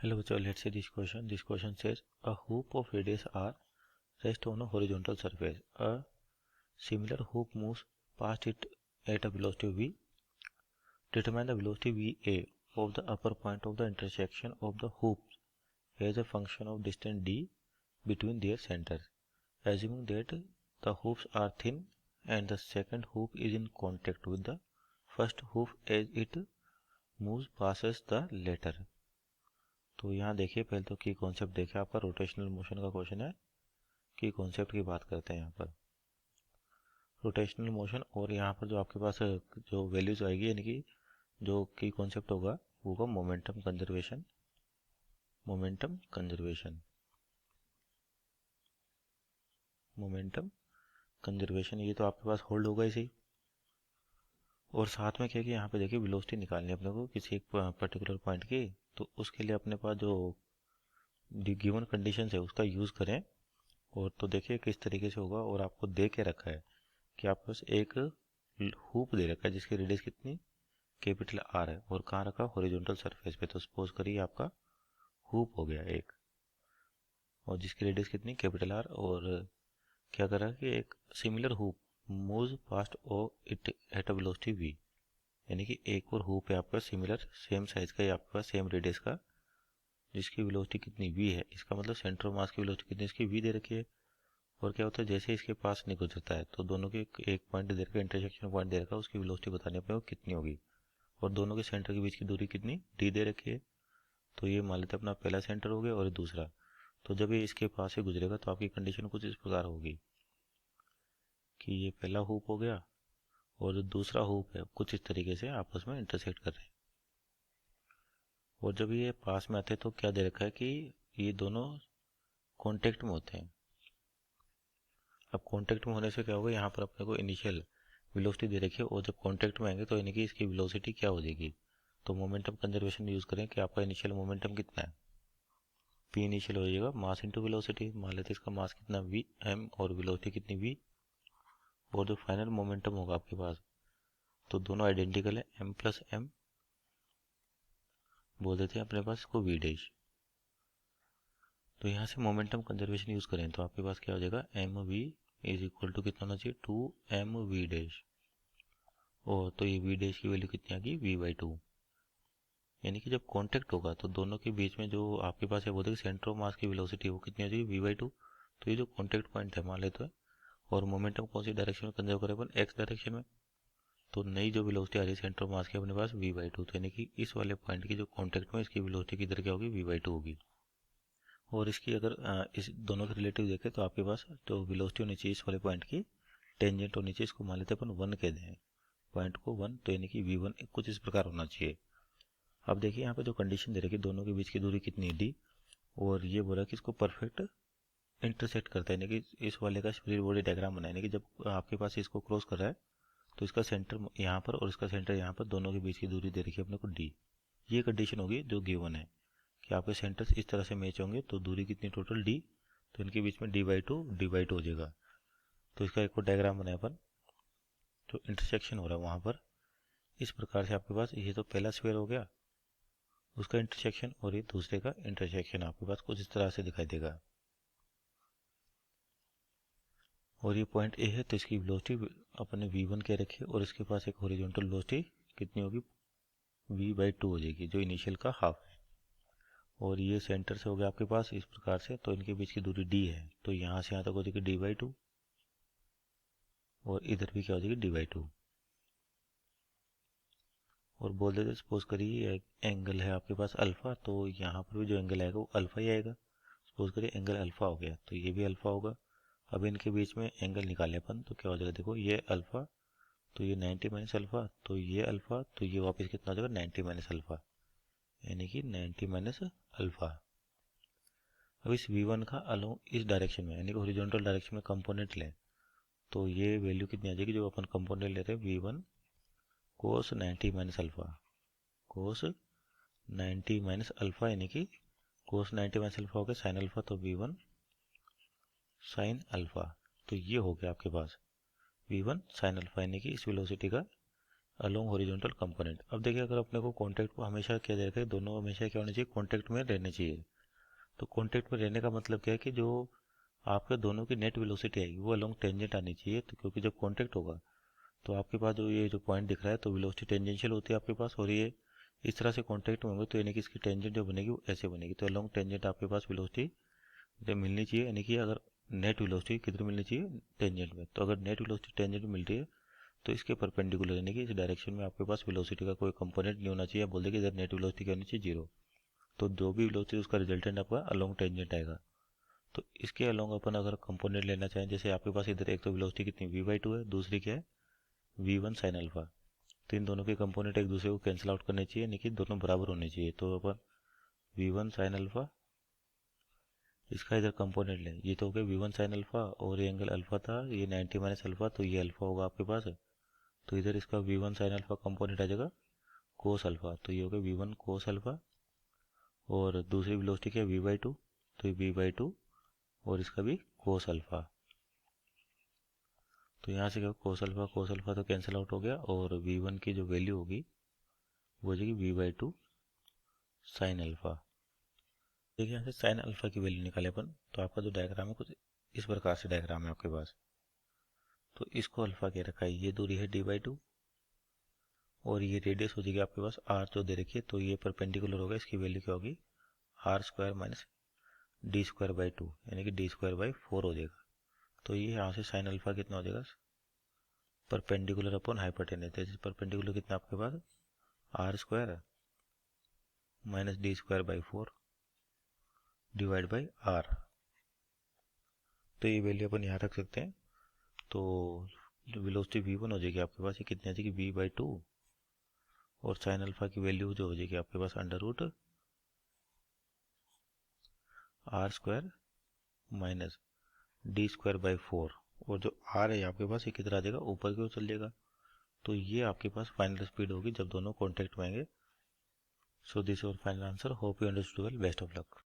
Hello, so let's see this question. This question says a hoop of radius r rests on a horizontal surface. A similar hoop moves past it at a velocity v. Determine the velocity va of the upper point of the intersection of the hoops as a function of distance d between their centers. Assuming that the hoops are thin and the second hoop is in contact with the first hoop as it moves passes the latter. तो यहाँ देखिए, पहले तो की concept देखिए, आपका rotational motion का question है। की कॉन्सेप्ट की बात करते हैं यहाँ पर रोटेशनल मोशन, और यहाँ पर जो आपके पास जो वैल्यूज आएगी, यानी कि जो की कॉन्सेप्ट होगा वो होगा momentum conservation. Momentum conservation momentum conservation ये तो आपके पास होल्ड होगा इसी। और साथ में क्या कि यहाँ पे देखिए वेलोसिटी निकालनी है अपने को किसी एक पर्टिकुलर पॉइंट की, तो उसके लिए अपने पास जो गिवन कंडीशन है उसका यूज़ करें। और तो देखिए किस तरीके से होगा, और आपको दे के रखा है कि आपके पास एक हुप दे रखा है जिसकी रेडियस कितनी कैपिटल आर है, और कहाँ रखा हॉरिजॉन्टल सरफेस पे। तो सपोज करिए आपका हुप हो गया एक, और जिसकी रेडियस कितनी कैपिटल आर, और क्या करा कि एक similar hoop moves past O it at a velocity V, यानी कि एक और हुप है आपका सिमिलर सेम साइज का, आपके पास सेम रेडियस का, जिसकी वेलोसिटी कितनी वी है। इसका मतलब सेंटर ऑफ मास की वेलोसिटी कितनी इसकी वी दे रखी है। और क्या होता है जैसे इसके पास नहीं गुजरता है तो दोनों के एक पॉइंट दे रखा, इंटरसेक्शन पॉइंट दे रखा, उसकी वेलोसिटी बतानी अपने को कितनी होगी। और दोनों के सेंटर के बीच की दूरी कितनी डी दे रखी है। तो ये मान लेते अपना पहला सेंटर हो गया और दूसरा। तो जब ये इसके पास से गुजरेगा तो आपकी कंडीशन कुछ इस प्रकार होगी कि ये पहला हुप हो गया और जो दूसरा हुप है कुछ इस तरीके से आपस में इंटरसेक्ट कर रहे हैं। और जब ये पास में आते हैं तो क्या दे रखा है कि ये दोनों कांटेक्ट में होते हैं। अब कांटेक्ट में होने से क्या होगा, यहाँ पर अपने को इनिशियल वेलोसिटी दे रखी है, और जब कांटेक्ट में आएंगे तो यानी कि इसकी वेलोसिटी क्या हो जाएगी। तो मोमेंटम कंजर्वेशन यूज करें कि आपका इनिशियल मोमेंटम कितना है, पी इनिशियल हो जाएगा मास इंटू वेलोसिटी। मान लेते इसका मास कितना वी एम और वेलोसिटी कितनी वी, और जो फाइनल मोमेंटम होगा आपके पास, तो दोनों आइडेंटिकल है, एम प्लस एम बोल देते हैं अपने पास इसको वी डैश। तो यहाँ से मोमेंटम कंजर्वेशन यूज करें तो आपके पास क्या हो जाएगा, M V is equal to कितना होना चाहिए, टू एम वी डैश। और तो ये वी डैश की वैल्यू कितनी आ गई, वी बाई टू। यानी कि जब कांटेक्ट होगा तो दोनों के बीच में जो आपके पास है बोलते सेंटर ऑफ मास की वेलोसिटी वो कितनी हो जाएगी, वी बाई टू। तो ये जो कांटेक्ट पॉइंट है मान लेते हैं, और मोमेंटम कौन सी डायरेक्शन में कंजर्व करें अपन, एक्स डायरेक्शन में। तो नई जो वेलोसिटी आ रही है सेंटर ऑफ मास की अपने पास वी बाई टू, तो यानी कि इस वाले पॉइंट की जो कांटेक्ट में इसकी वेलोसिटी किधर क्या होगी, वी बाई टू होगी। और इसकी अगर इस दोनों के रिलेटिव देखें तो आपके पास तो वेलोसिटी होनी चाहिए इस वाले पॉइंट की टेंजेंट होनी चाहिए, इसको मान लेते हैं अपन वन कह दें पॉइंट को वन, तो यानी कि वी वन कुछ इस प्रकार होना चाहिए। अब देखिए यहाँ पे जो कंडीशन दे रखी है दोनों के बीच की दूरी कितनी है डी, और ये बोला कि इसको परफेक्ट इंटरसेक्ट करता है, यानी कि इस वाले का फ्री बॉडी डायग्राम बना है, यानी कि जब आपके पास इसको क्रॉस कर रहा है तो इसका सेंटर यहाँ पर और इसका सेंटर यहाँ पर, दोनों के बीच की दूरी दे रखी है अपने को डी। ये कंडीशन होगी जो गिवन है कि आपके सेंटर्स इस तरह से मैच होंगे तो दूरी कितनी टोटल डी, तो इनके बीच में डी बाई टू हो जाएगा। तो इसका एक और डायग्राम बनाया अपन, तो इंटरसेक्शन हो रहा है वहाँ पर इस प्रकार से। आपके पास ये तो पहला स्क्वायर हो गया उसका इंटरसेक्शन, और ये दूसरे का इंटरसेक्शन आपके पास कुछ इस तरह से दिखाई देगा। और ये पॉइंट ए है तो इसकी वेलोसिटी अपने v1 के रखे, और इसके पास एक हॉरिजॉन्टल वेलोसिटी कितनी होगी, v बाई टू हो जाएगी जो इनिशियल का हाफ है। और ये सेंटर से हो गया आपके पास इस प्रकार से, तो इनके बीच की दूरी d है, तो यहाँ से यहाँ तक हो जाएगी डी बाई टू, और इधर भी क्या हो जाएगी डी बाई टू। और बोल देते सपोज करिए एंगल है आपके पास अल्फा, तो यहाँ पर भी जो एंगल आएगा वो अल्फा ही आएगा। सपोज करिए एंगल अल्फा हो गया तो ये भी अल्फा होगा। अब इनके बीच में एंगल निकाले अपन तो क्या हो जाएगा, देखो ये अल्फा तो ये 90 माइनस अल्फा, तो ये अल्फा तो ये वापस कितना हो जाएगा 90 माइनस अल्फा, यानी कि 90 माइनस अल्फा। अब इस v1 का अलोंग इस डायरेक्शन में यानी कि हॉरिजॉन्टल डायरेक्शन में कंपोनेंट लें तो ये वैल्यू कितनी आ जाएगी, जो अपन कंपोनेंट ले रहे हैं v1 कोस 90 माइनस अल्फा, कोस 90 माइनस अल्फा, यानी कि कोस 90 माइनस अल्फा हो गया साइन अल्फा, तो v1 साइन अल्फा। तो ये हो गया आपके पास v1 साइन अल्फा, यानी कि इस वेलोसिटी का अलोंग हॉरिजॉन्टल कंपोनेंट। अब देखिए अगर अपने को कॉन्टैक्ट को हमेशा क्या देखा है, दोनों हमेशा क्या होने चाहिए, कॉन्टैक्ट में रहने चाहिए। तो कॉन्टैक्ट में रहने का मतलब क्या है कि जो आपके दोनों की नेट वेलोसिटी आएगी वो अलोंग टेंजेंट आनी चाहिए। तो क्योंकि जब कॉन्टैक्ट होगा तो आपके पास जो ये जो पॉइंट दिख रहा है तो वेलोसिटी टेंजेंशियल होती है आपके पास, और ये इस तरह से कॉन्टैक्ट में होंगे तो यानी कि इसकी टेंजेंट जो बनेगी वो ऐसे बनेगी। तो अलोंग टेंजेंट आपके पास वेलोसिटी जब मिलनी चाहिए, यानी कि अगर नेट वेलोसिटी कितनी मिलनी चाहिए टेंजेंट में, तो अगर नेट वेलोसिटी टेंजेंट में मिल रही है तो इसके परपेंडिकुलर यानी कि इस डायरेक्शन में आपके पास वेलोसिटी का कोई कंपोनेंट नहीं होना चाहिए। बोल दे कि इधर नेट वेलोसिटी क्या होनी चाहिए, जीरो। तो जो भी वेलोसिटी उसका रिजल्टेंट आपका अलोंग टेंजेंट आएगा। तो इसके अलोंग अपन अगर कंपोनेंट लेना चाहें, जैसे आपके पास इधर एक तो वेलोसिटी कितनी v/2 है, दूसरी क्या है v1 साइन अल्फा। तो इन दोनों के कंपोनेंट एक दूसरे को कैंसिल आउट करने चाहिए, यानी कि दोनों बराबर होने चाहिए। तो अपन v1 साइन अल्फा, इसका इधर कंपोनेंट लें, ये तो हो गया v1 साइन अल्फा, और ये एंगल अल्फा था, ये 90 माइनस अल्फा, तो ये अल्फा होगा आपके पास। तो इधर इसका v1 साइन अल्फा कंपोनेंट आ जाएगा कोस अल्फा, तो ये हो गया v1 कोस अल्फा। और दूसरी वेलोसिटी क्या है v/2, तो ये v/2 और इसका भी कोस अल्फा। तो यहाँ से क्या कोस अल्फा तो कैंसिल आउट हो गया, और v1 की जो वैल्यू होगी वो हो जाएगी v/2 साइन अल्फा। देखिए यहाँ से साइन अल्फा की वैल्यू निकाले अपन, तो आपका जो डायग्राम है कुछ इस प्रकार से डायग्राम है आपके पास। तो इसको अल्फा कह रखा है, ये दूरी है d/2, और ये रेडियस हो जाएगी आपके पास r जो दे रखी है, तो ये परपेंडिकुलर होगा, इसकी वैल्यू क्या होगी r² माइनस d²/2, यानी कि d²/4 हो जाएगा। तो ये यहाँ से साइन अल्फा कितना हो जाएगा, परपेंडिकुलर अपॉन हाइपोटेन्यूज। परपेंडिकुलर कितना आपके पास r² minus d²/4 divide by r। तो ये वैल्यू अपन यहाँ रख सकते हैं। तो जो वेलोसिटी v1 हो जाएगी आपके पास, ये कितनी आ जाएगी v/2, और साइन अल्फा की वैल्यू जो हो जाएगी आपके पास √r² माइनस d²/4, और जो r है आपके पास ये किधर आ जाएगा, ऊपर की ओर चल जाएगा। तो ये आपके पास फाइनल स्पीड होगी जब दोनों कॉन्टैक्ट में आएंगे। सो दिस और final answer, hope you understood well, best of luck.